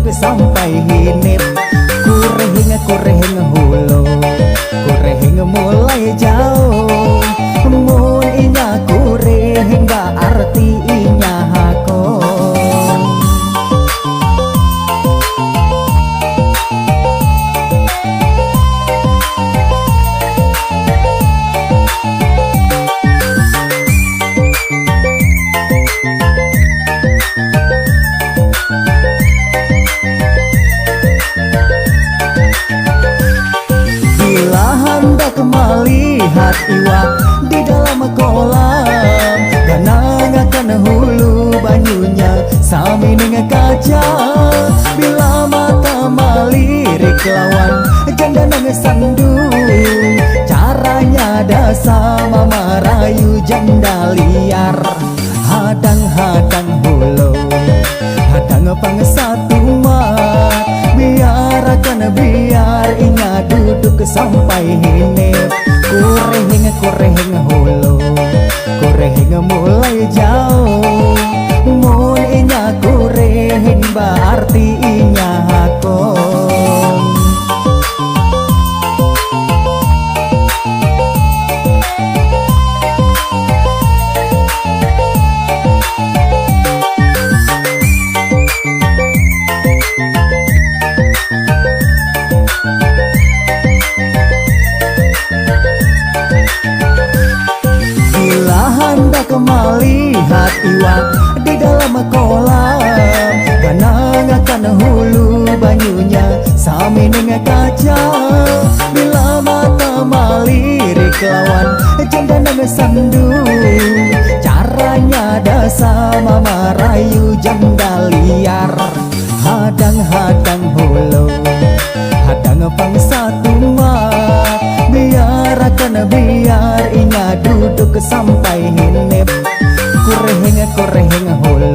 duduk sampai hinip. Kurehing hulu, kurehing mulai jauh. Mun inya kurehing berarti inya hakon. Hendak melihat iwak di dalam kolam, ganang akan hulu banyunya sami dengan kaca. Bila mata melirik lawan janda nang sandung, caranya dah sama merayu janda liar. Hadang-hadang hulu, hadang pangsatu mat, biarkan biar inya duduk sampai hinip. Kurehing hulu, kurehing mulai jauh. Mun inya kurehing berarti inya hakon. Hendak melihat iwak di dalam kolam, ganang akan hulu banyunya sami dengan kaca. Bila mata melirik lawan janda nang sandung, caranya dah sama merayu janda liar. Hadang-hadang hulu, hadang pangsatu mat, biarkan biar inya duduk sampai hinip. Kurehing hulu,